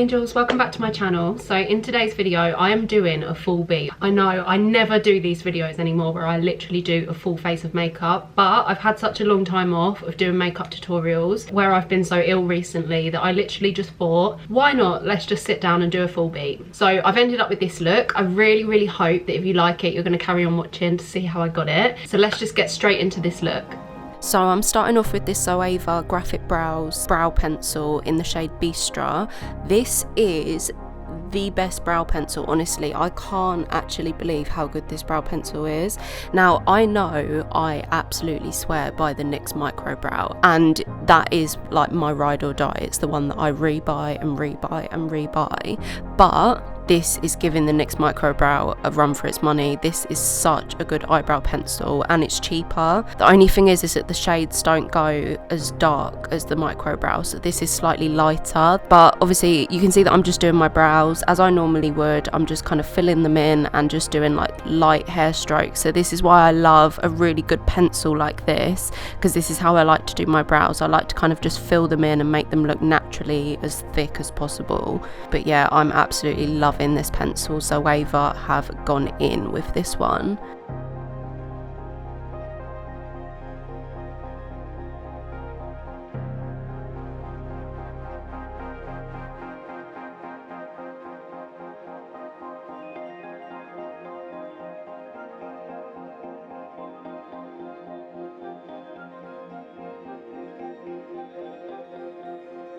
angels, welcome back to my channel. So in today's video I am doing a full beat. I know I never do these videos anymore where I literally do a full face of makeup, but I've had such a long time off of doing makeup tutorials where I've been so ill recently that I literally just thought, why not, let's just sit down and do a full beat. So I've ended up with this look. I really hope that if you like it you're going to carry on watching to see how I got it. So let's just get straight into this look. So I'm starting off with this Zoeva Graphic Brows brow pencil in the shade Bistra. This is the best brow pencil, honestly. I can't actually believe how good this brow pencil is. Now I know I absolutely swear by the NYX Micro Brow, and that is like my ride or die. It's the one that I rebuy and rebuy and rebuy, but this is giving the NYX Micro Brow a run for its money. This is such a good eyebrow pencil and it's cheaper. The only thing is that the shades don't go as dark as the Micro Brow, so this is slightly lighter, but obviously you can see that I'm just doing my brows as I normally would. I'm just kind of filling them in and just doing like light hair strokes. So this is why I love a really good pencil like this, because this is how I like to do my brows. I like to kind of just fill them in and make them look naturally as thick as possible. But yeah, I'm absolutely loving this pencil. Zoeva have gone in with this one.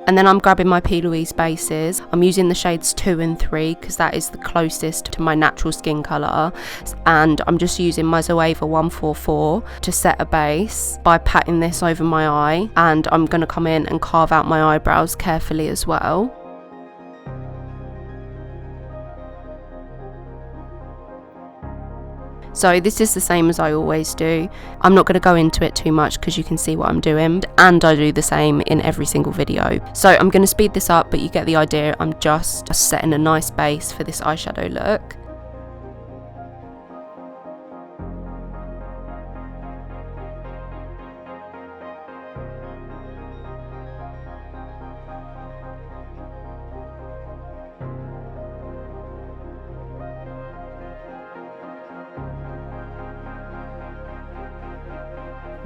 And then I'm grabbing my P. Louise bases. I'm using the shades 2 and 3 because that is the closest to my natural skin colour. And I'm just using my Zoeva 144 to set a base by patting this over my eye. And I'm going to come in and carve out my eyebrows carefully as well. So this is the same as I always do. I'm not going to go into it too much because you can see what I'm doing, and I do the same in every single video. So I'm going to speed this up, but you get the idea. I'm just setting a nice base for this eyeshadow look.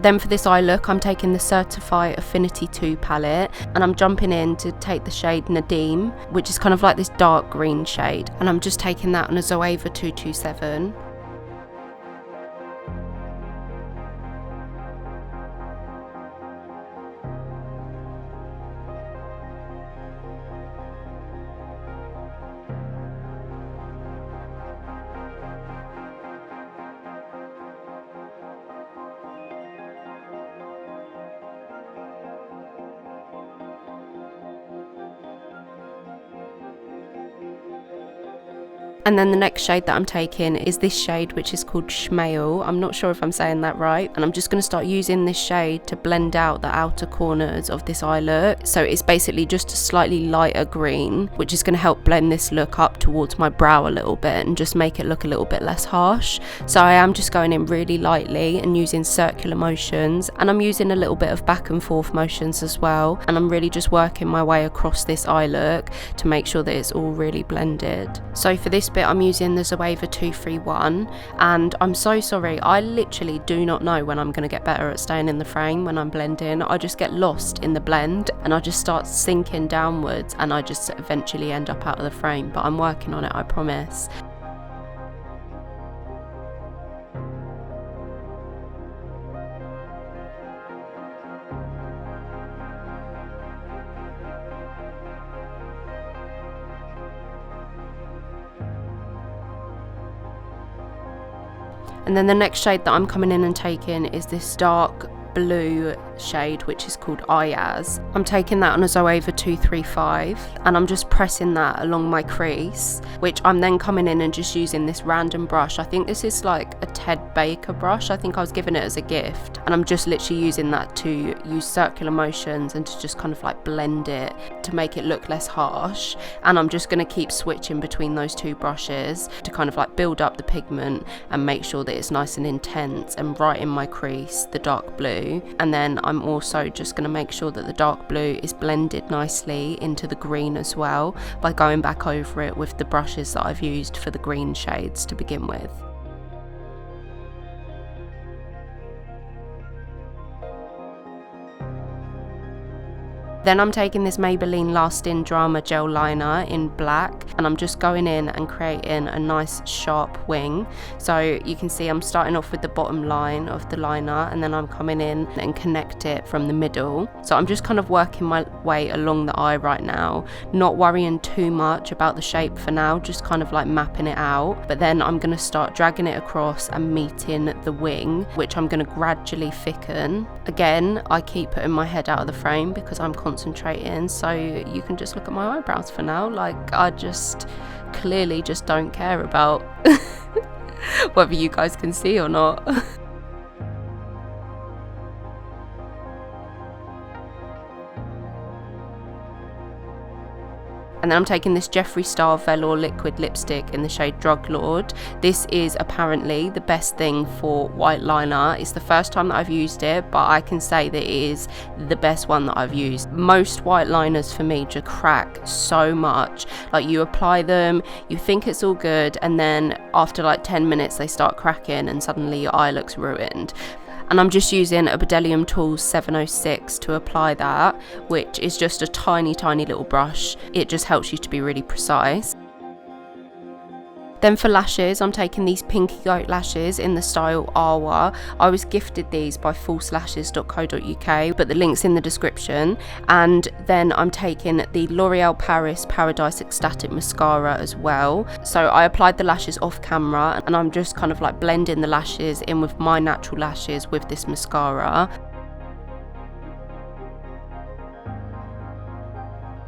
Then for this eye look, I'm taking the Certifye Affinity 2 palette and I'm jumping in to take the shade Nadim, which is kind of like this dark green shade. And I'm just taking that on a Zoeva 227. And then the next shade that I'm taking is this shade, which is called Schmail. I'm not sure if I'm saying that right. And I'm just going to start using this shade to blend out the outer corners of this eye look. So it's basically just a slightly lighter green, which is going to help blend this look up towards my brow a little bit and just make it look a little bit less harsh. So I am just going in really lightly and using circular motions. And I'm using a little bit of back and forth motions as well. And I'm really just working my way across this eye look to make sure that it's all really blended. So for this bit I'm using the Zoeva 231, and I'm so sorry, I literally do not know when I'm going to get better at staying in the frame when I'm blending. I just get lost in the blend and I just start sinking downwards and I just eventually end up out of the frame, but I'm working on it, I promise. And then the next shade that I'm coming in and taking is this dark blue shade, which is called Ayaz. I'm taking that on a Zoeva 235 and I'm just pressing that along my crease, which I'm then coming in and just using this random brush. I think this is like a Ted Baker brush. I think I was given it as a gift, and I'm just literally using that to use circular motions and to just kind of like blend it to make it look less harsh. And I'm just going to keep switching between those two brushes to kind of like build up the pigment and make sure that it's nice and intense and right in my crease, the dark blue. And then I'm also just going to make sure that the dark blue is blended nicely into the green as well by going back over it with the brushes that I've used for the green shades to begin with. Then I'm taking this Maybelline Lasting Drama Gel Liner in black, and I'm just going in and creating a nice sharp wing. So you can see I'm starting off with the bottom line of the liner, and then I'm coming in and connect it from the middle. So I'm just kind of working my way along the eye right now, not worrying too much about the shape for now, just kind of like mapping it out. But then I'm going to start dragging it across and meeting the wing, which I'm going to gradually thicken. Again, I keep putting my head out of the frame because I'm concentrating, so you can just look at my eyebrows for now. Like, I just clearly just don't care about whether you guys can see or not. And then I'm taking this Jeffree Star Velour liquid lipstick in the shade Drug Lord. This is apparently the best thing for white liner. It's the first time that I've used it, but I can say that it is the best one that I've used. Most white liners for me just crack so much. Like, you apply them, you think it's all good, and then after like 10 minutes they start cracking and suddenly your eye looks ruined. And I'm just using a Bdellium Tools 706 to apply that, which is just a tiny little brush. It just helps you to be really precise. Then for lashes, I'm taking these Pinky Goat lashes in the style Awa. I was gifted these by falselashes.co.uk, but the link's in the description. And then I'm taking the L'Oreal Paris Paradise Ecstatic Mascara as well. So I applied the lashes off camera, and I'm just kind of like blending the lashes in with my natural lashes with this mascara.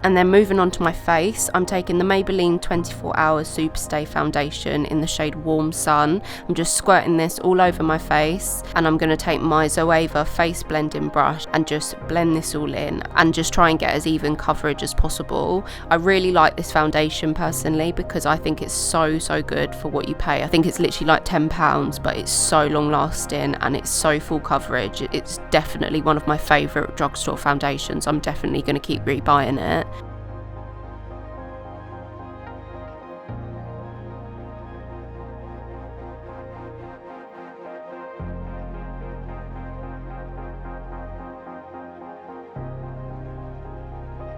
And then moving on to my face, I'm taking the Maybelline 24 Hour Superstay Foundation in the shade Warm Sun. I'm just squirting this all over my face, and I'm going to take my Zoeva face blending brush and just blend this all in and just try and get as even coverage as possible. I really like this foundation personally because I think it's so good for what you pay. I think it's literally like £10, but it's so long lasting and it's so full coverage. It's definitely one of my favourite drugstore foundations. I'm definitely going to keep rebuying it.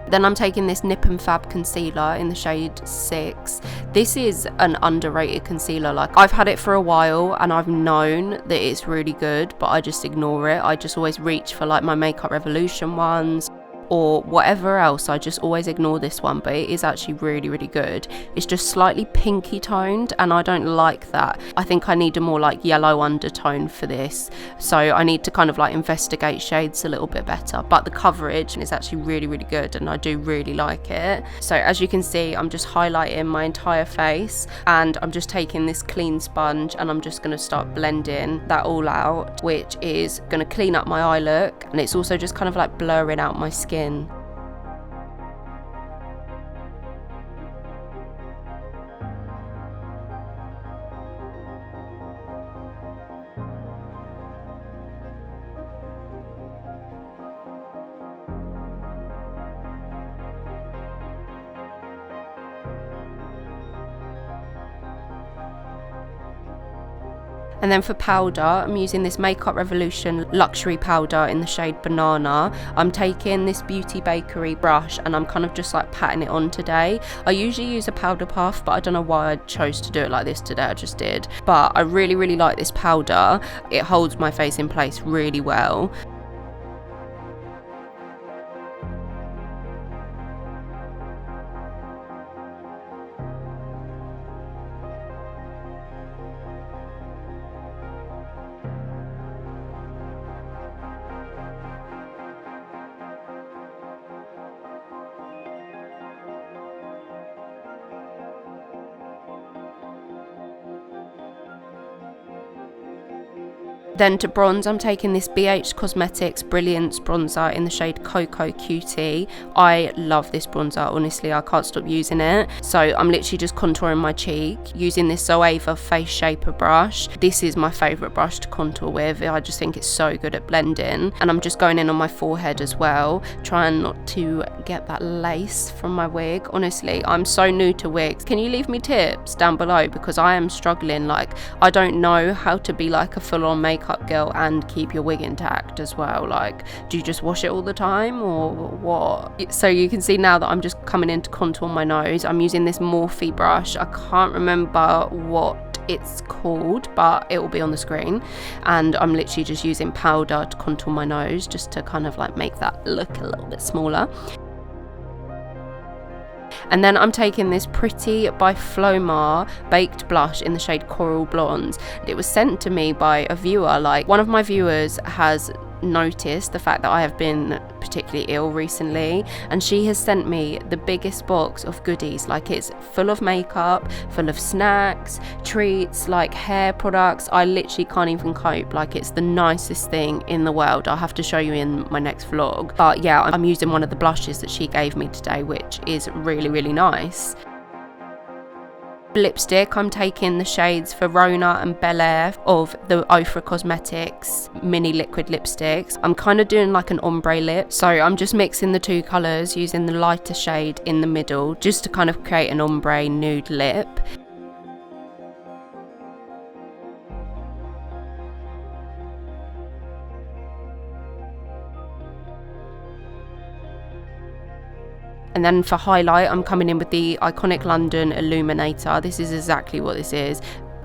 Then I'm taking this Nip and Fab concealer in the shade 6. This is an underrated concealer. Like, I've had it for a while and I've known that it's really good, but I just ignore it. I just always reach for like my Makeup Revolution ones or whatever else. I just always ignore this one, but it is actually really good. It's just slightly pinky toned and I don't like that. I think I need a more like yellow undertone for this, so I need to kind of like investigate shades a little bit better, but the coverage is actually really good and I do really like it. So as you can see, I'm just highlighting my entire face, and I'm just taking this clean sponge and I'm just going to start blending that all out, which is going to clean up my eye look, and it's also just kind of like blurring out my skin. And then for powder, I'm using this Makeup Revolution Luxury Powder in the shade Banana. I'm taking this Beauty Bakery brush and I'm kind of just like patting it on today. I usually use a powder puff, but I don't know why I chose to do it like this today, I just did. But I really like this powder. It holds my face in place really well. Then to bronze, I'm taking this BH Cosmetics Brilliance bronzer in the shade Cocoa Cutie. I love this bronzer, honestly, I can't stop using it. So I'm literally just contouring my cheek using this Zoeva Face Shaper brush. This is my favourite brush to contour with. I just think it's so good at blending. And I'm just going in on my forehead as well, trying not to get that lace from my wig. Honestly, I'm so new to wigs. Can you leave me tips down below, because I am struggling. Like, I don't know how to be like a full-on makeup girl and keep your wig intact as well. Like, do you just wash it all the time or what? So you can see now that I'm just coming in to contour my nose. I'm using this Morphe brush. I can't remember what it's called, but it will be on the screen, and I'm literally just using powder to contour my nose, just to kind of like make that look a little bit smaller. And then I'm taking this Pretty by Flomar baked blush in the shade Coral Blonde. It was sent to me by a viewer. Like, one of my viewers has noticed the fact that I have been particularly ill recently, and she has sent me the biggest box of goodies. Like, it's full of makeup, full of snacks, treats, like hair products. I literally can't even cope. Like, it's the nicest thing in the world. I'll have to show you in my next vlog. But yeah, I'm using one of the blushes that she gave me today, which is really, really nice. Lipstick, I'm taking the shades Verona and Bel Air of the Ofra Cosmetics mini liquid lipsticks. I'm kind of doing like an ombre lip, so I'm just mixing the two colours using the lighter shade in the middle, just to kind of create an ombre nude lip. And then for highlight, I'm coming in with the Iconic London Illuminator. This is exactly what this is.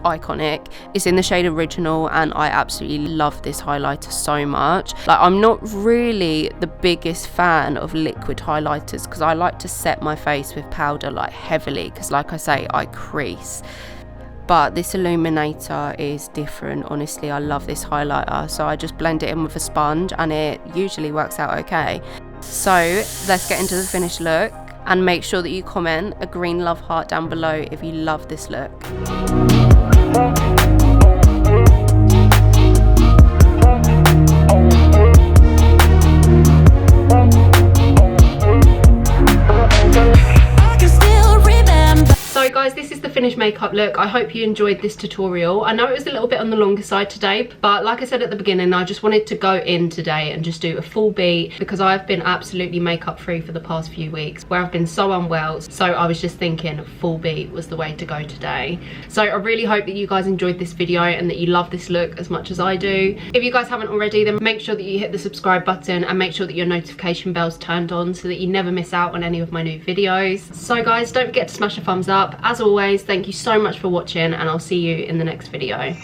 Iconic. It's in the shade Original, and I absolutely love this highlighter so much. Like, I'm not really the biggest fan of liquid highlighters, because I like to set my face with powder like heavily, because like I say, I crease. But this illuminator is different. Honestly, I love this highlighter, so I just blend it in with a sponge and it usually works out okay. So let's get into the finished look, and make sure that you comment a green love heart down below if you love this look. So guys, this is the finished makeup look. I hope you enjoyed this tutorial. I know it was a little bit on the longer side today, but like I said at the beginning, I just wanted to go in today and just do a full beat, because I've been absolutely makeup free for the past few weeks where I've been so unwell. So I was just thinking full beat was the way to go today. So I really hope that you guys enjoyed this video and that you love this look as much as I do. If you guys haven't already, then make sure that you hit the subscribe button and make sure that your notification bell's turned on so that you never miss out on any of my new videos. So guys, don't forget to smash a thumbs up. As always, thank you so much for watching, and I'll see you in the next video.